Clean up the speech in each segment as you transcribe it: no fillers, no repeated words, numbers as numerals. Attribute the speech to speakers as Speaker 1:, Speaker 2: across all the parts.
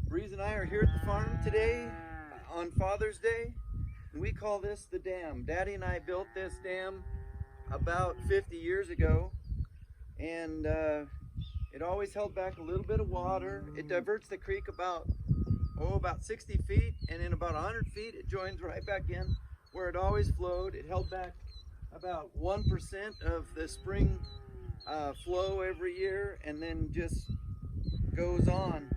Speaker 1: Breeze and I are here at the farm today on Father's Day. And we call this the dam. Daddy and I built this dam about 50 years ago. And it always held back a little bit of water. It diverts the creek about 60 feet. And in about 100 feet, it joins right back in where it always flowed. It held back about 1% of the spring flow every year, and then just goes on.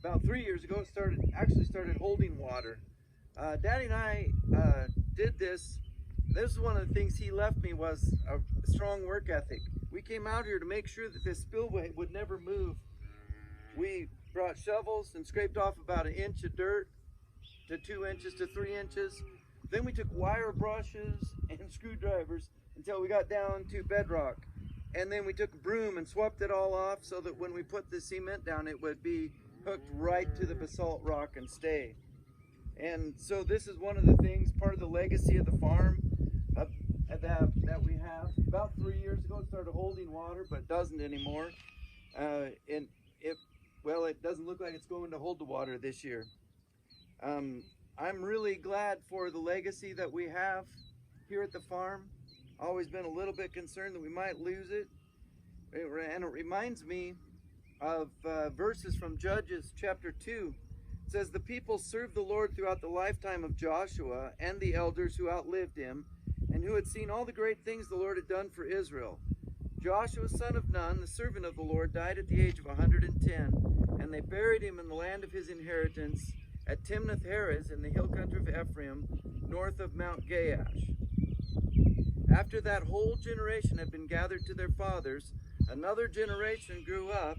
Speaker 1: About 3 years ago, it started holding water. Daddy and I did this. This is one of the things he left me, was a strong work ethic. We came out here to make sure that this spillway would never move. We brought shovels and scraped off about 1 inch of dirt to 2 inches to 3 inches. Then we took wire brushes and screwdrivers until we got down to bedrock. And then we took a broom and swept it all off so that when we put the cement down, it would be hooked right to the basalt rock and stay. And so this is one of the things, part of the legacy of the farm that we have. About 3 years ago, it started holding water, but doesn't anymore. And it doesn't look like it's going to hold the water this year. I'm really glad for the legacy that we have here at the farm. Always been a little bit concerned that we might lose it. And it reminds me of verses from Judges chapter 2. It says, "The people served the Lord throughout the lifetime of Joshua and the elders who outlived him, and who had seen all the great things the Lord had done for Israel. Joshua, son of Nun, the servant of the Lord, died at the age of 110, and they buried him in the land of his inheritance at Timnath-Heres in the hill country of Ephraim, north of Mount Gaash. After that whole generation had been gathered to their fathers, another generation grew up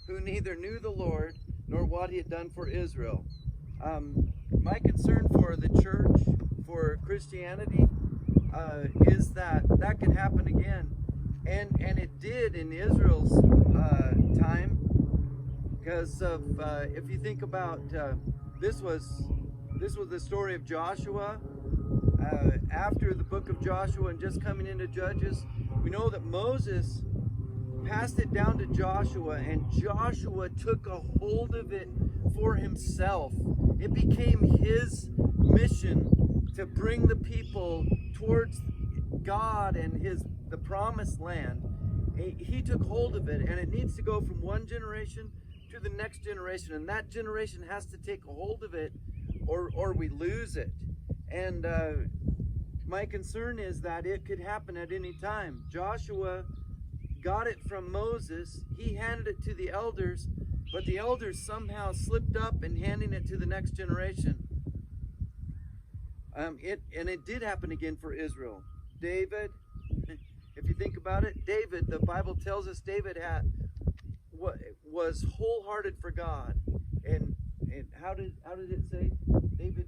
Speaker 1: who neither knew the Lord nor what he had done for Israel." My concern for the church, for Christianity, is that could happen again. And it did in Israel's time, because of if you think about this was the story of Joshua. After the book of Joshua and just coming into Judges, we know that Moses passed it down to Joshua, and Joshua took a hold of it for himself. It became his mission to bring the people towards God and the promised land. He took hold of it, and it needs to go from one generation to the next generation, and that generation has to take a hold of it, or we lose it. And my concern is that it could happen at any time. Joshua got it from Moses. He handed it to the elders, but the elders somehow slipped up in handing it to the next generation. It did happen again for Israel. David, if you think about it, David, the Bible tells us David was wholehearted for God. And how did it say? David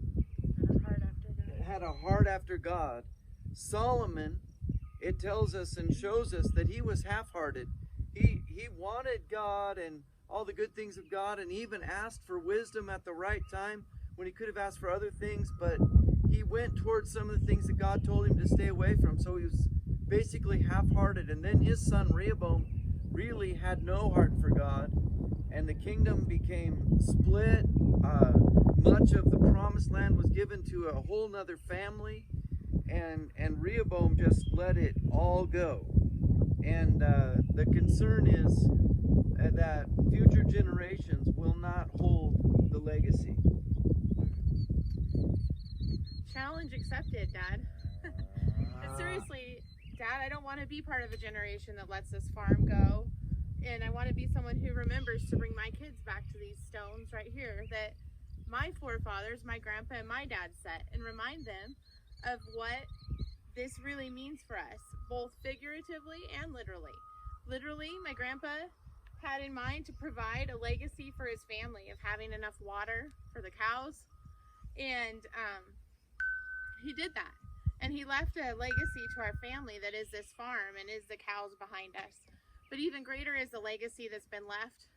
Speaker 1: had a heart after God. Solomon, it tells us and shows us that he was half-hearted. He wanted God and all the good things of God, and he even asked for wisdom at the right time when he could have asked for other things, but he went towards some of the things that God told him to stay away from. So he was basically half-hearted. And then his son Rehoboam really had no heart for God, and the kingdom became split. Much of the promised land was given to a whole nother family, and Rehoboam just let it all go. And the concern is that future generations will not hold the legacy.
Speaker 2: Challenge accepted, Dad. But seriously, Dad, I don't want to be part of a generation that lets this farm go. And I want to be someone who remembers to bring my kids back to these stones right here that my forefathers, my grandpa and my dad set, and remind them of what this really means for us, both figuratively and literally. Literally, my grandpa had in mind to provide a legacy for his family of having enough water for the cows. And he did that. And he left a legacy to our family that is this farm and is the cows behind us. But even greater is the legacy that's been left,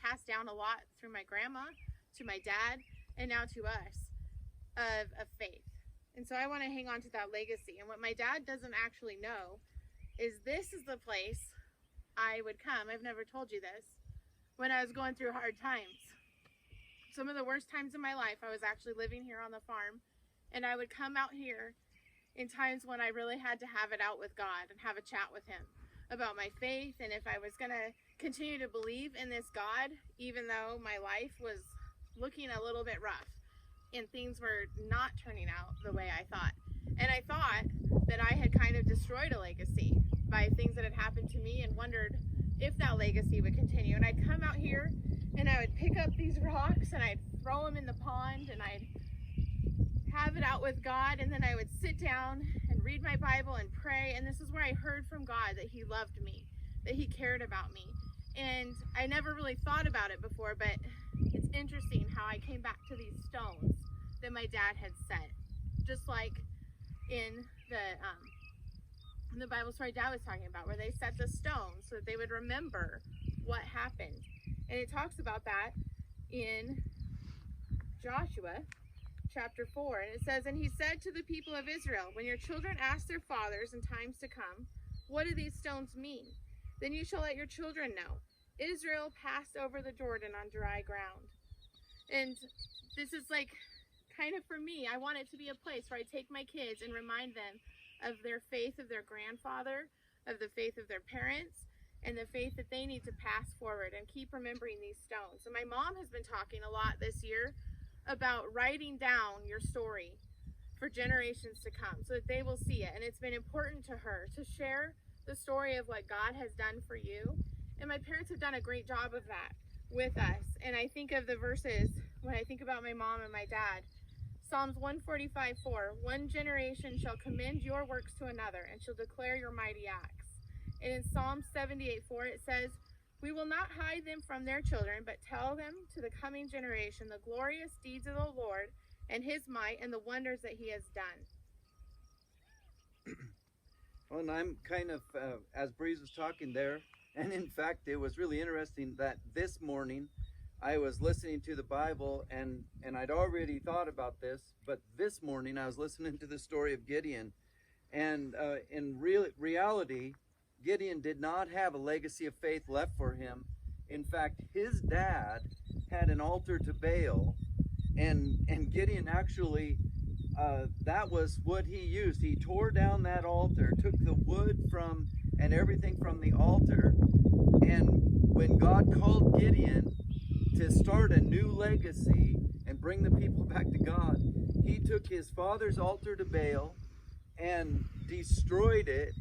Speaker 2: passed down a lot through my grandma, to my dad, and now to us, of faith. And so I want to hang on to that legacy. And what my dad doesn't actually know is this is the place I would come. I've never told you this. When I was going through hard times. some of the worst times in my life, I was actually living here on the farm, and I would come out here in times when I really had to have it out with God and have a chat with him about my faith, and if I was going to continue to believe in this God, even though my life was looking a little bit rough and things were not turning out the way I thought. And I thought that I had kind of destroyed a legacy by things that had happened to me, and wondered if that legacy would continue. And I'd come out here and I would pick up these rocks and I'd throw them in the pond, and I'd have it out with God, and then I would sit down and read my Bible and pray. And this is where I heard from God that he loved me, that he cared about me. And I never really thought about it before, but it's interesting how I came back to these stones that my dad had set, just like in the Bible story Dad was talking about, where they set the stones so that they would remember what happened. And it talks about that in Joshua chapter 4, and it says, "And he said to the people of Israel, when your children ask their fathers in times to come, what do these stones mean? Then you shall let your children know. Israel passed over the Jordan on dry ground." And this is like, kind of for me, I want it to be a place where I take my kids and remind them of their faith of their grandfather, of the faith of their parents, and the faith that they need to pass forward, and keep remembering these stones. And my mom has been talking a lot this year about writing down your story for generations to come so that they will see it. And it's been important to her to share the story of what God has done for you. And my parents have done a great job of that with us. And I think of the verses when I think about my mom and my dad. Psalms 145:4, "One generation shall commend your works to another, and shall declare your mighty acts." And in Psalm 78:4 it says, "We will not hide them from their children, but tell them to the coming generation the glorious deeds of the Lord, and his might, and the wonders that he has done."
Speaker 1: Well, and I'm kind of, as Breeze was talking there, and in fact, it was really interesting that this morning I was listening to the Bible, and I'd already thought about this, but this morning I was listening to the story of Gideon. And in reality, Gideon did not have a legacy of faith left for him. In fact, his dad had an altar to Baal, and Gideon actually, that was what he used. He tore down that altar, took the wood from and everything from the altar, and when God called Gideon to start a new legacy and bring the people back to God, he took his father's altar to Baal and destroyed it,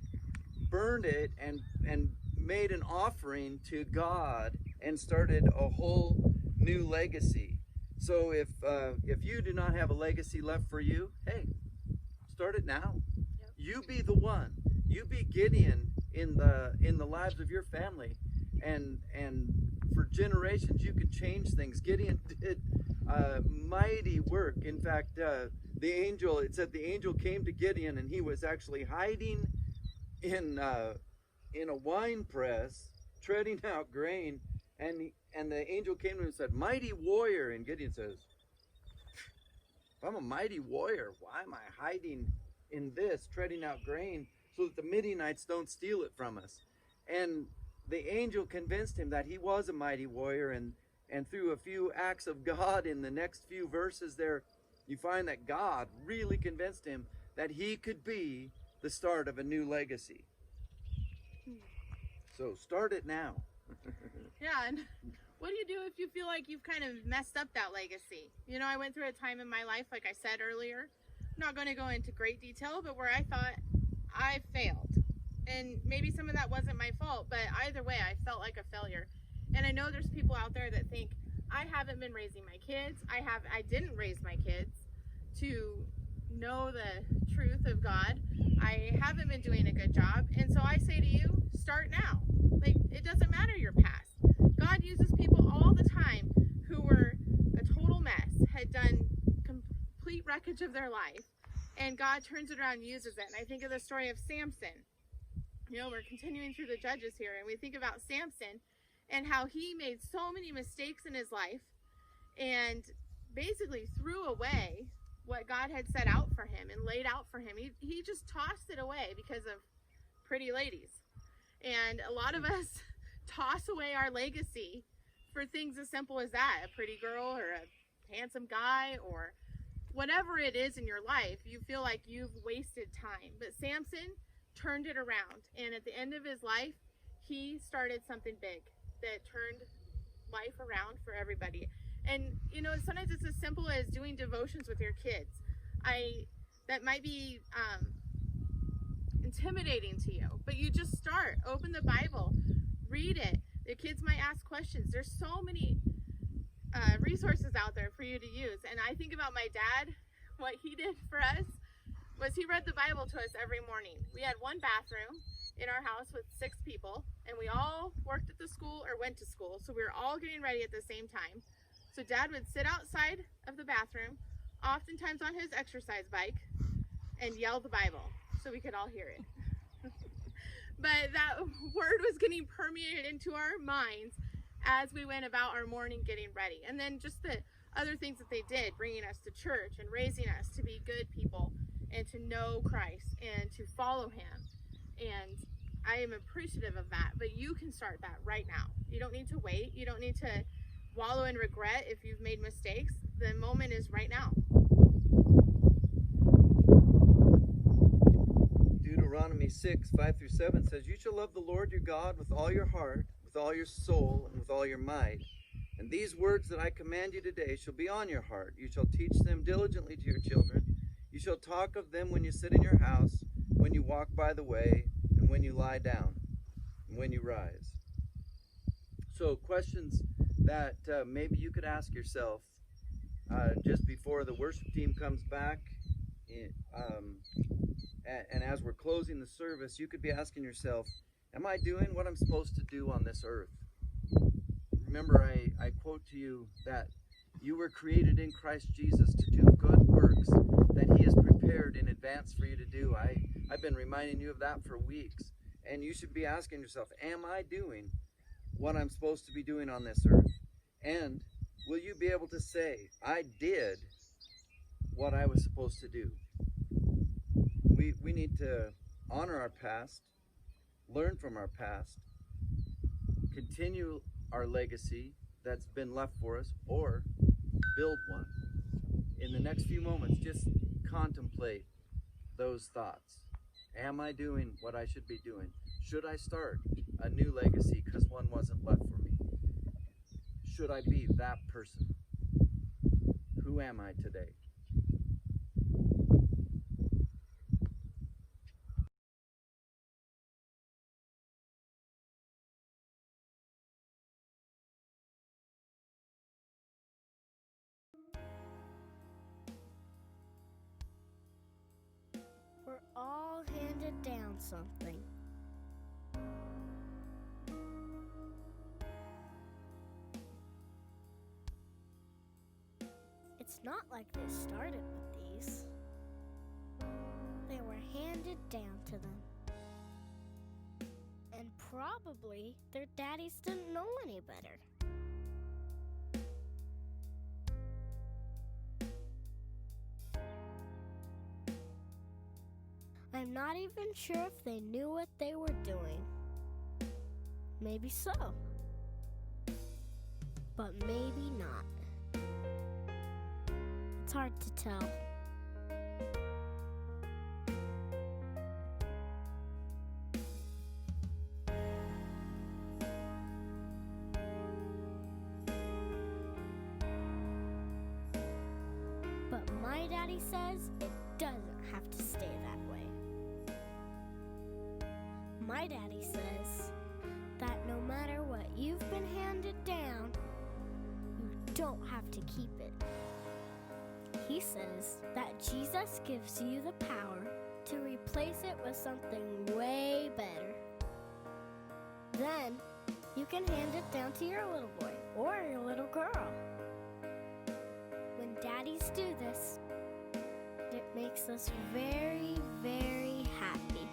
Speaker 1: burned it, and made an offering to God, and started a whole new legacy. So if you do not have a legacy left for you, hey, start it now.
Speaker 2: Yep.
Speaker 1: You be the one. You be Gideon in the lives of your family, and for generations you could change things. Gideon did mighty work. In fact, it said the angel came to Gideon, and he was actually hiding in a wine press, treading out grain, and the angel came to him and said, "Mighty warrior." And Gideon says, "If I'm a mighty warrior, why am I hiding in this, treading out grain, so that the Midianites don't steal it from us?" And the angel convinced him that he was a mighty warrior, and through a few acts of God in the next few verses there, you find that God really convinced him that he could be the start of a new legacy. So start it now.
Speaker 2: Yeah, and what do you do if you feel like you've kind of messed up that legacy? You know, I went through a time in my life, like I said earlier, I'm not going to go into great detail, but where I thought I failed. And maybe some of that wasn't my fault, but either way, I felt like a failure. And I know there's people out there that think, I haven't been raising my kids. I didn't raise my kids to know the truth of God. I haven't been doing a good job. And so I say to you, start now. Like, it doesn't matter your past. God uses people all the time who were a total mess, had done complete wreckage of their life, and God turns it around and uses it. And I think of the story of Samson. You know, we're continuing through the Judges here, and we think about Samson and how he made so many mistakes in his life and basically threw away what God had set out for him and laid out for him. He just tossed it away because of pretty ladies. And a lot of us toss away our legacy for things as simple as that, a pretty girl or a handsome guy or whatever it is in your life, you feel like you've wasted time. But Samson turned it around, and at the end of his life, he started something big that turned life around for everybody. And sometimes it's as simple as doing devotions with your kids. That might be intimidating to you, but you just start. Open the Bible, read it. The kids might ask questions. There's so many resources out there for you to use. And I think about my dad. What he did for us was he read the Bible to us every morning. We had one bathroom in our house with 6 people, and we all worked at the school or went to school, so we were all getting ready at the same time. So Dad would sit outside of the bathroom, oftentimes on his exercise bike, and yell the Bible so we could all hear it. But that word was getting permeated into our minds as we went about our morning getting ready. And then just the other things that they did, bringing us to church and raising us to be good people and to know Christ and to follow him. And I am appreciative of that, but you can start that right now. You don't need to wait. You don't need to wallow in regret if you've made mistakes. The moment is right now.
Speaker 1: Deuteronomy 6:5-7 says, "You shall love the Lord your God with all your heart, with all your soul, and with all your might. And these words that I command you today shall be on your heart. You shall teach them diligently to your children. You shall talk of them when you sit in your house, when you walk by the way, and when you lie down, and when you rise." So questions that maybe you could ask yourself just before the worship team comes back, and as we're closing the service, you could be asking yourself, am I doing what I'm supposed to do on this earth? Remember, I quote to you that you were created in Christ Jesus to do good works that he has prepared in advance for you to do. I've been reminding you of that for weeks. And you should be asking yourself, am I doing what I'm supposed to be doing on this earth? And will you be able to say, I did what I was supposed to do? We need to honor our past, learn from our past, continue our legacy that's been left for us, or build one. In the next few moments, just contemplate those thoughts. Am I doing what I should be doing? Should I start a new legacy because one wasn't left for me? Should I be that person? Who am I today?
Speaker 3: We're all handed down something. It's not like they started with these. They were handed down to them. And probably their daddies didn't know any better. I'm not even sure if they knew what they were doing. Maybe so. But maybe not. It's hard to tell. But my daddy says it doesn't have to stay that way. My daddy says that no matter what you've been handed down, you don't have to keep it. He says that Jesus gives you the power to replace it with something way better. Then you can hand it down to your little boy or your little girl. When daddies do this, it makes us very, very happy.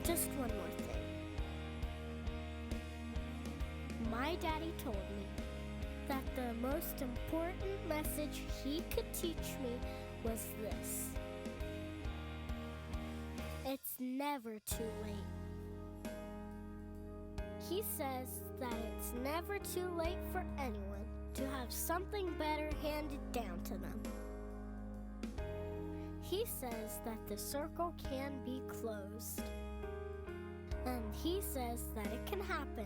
Speaker 3: Just one more thing. My daddy told me that the most important message he could teach me was this. It's never too late. He says that it's never too late for anyone to have something better handed down to them. He says that the circle can be closed. And he says that it can happen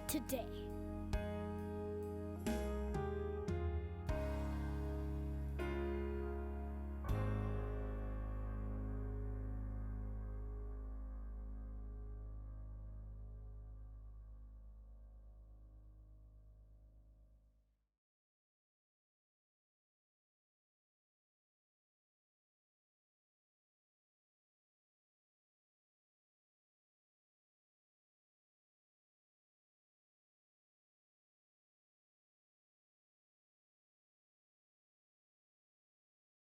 Speaker 3: today.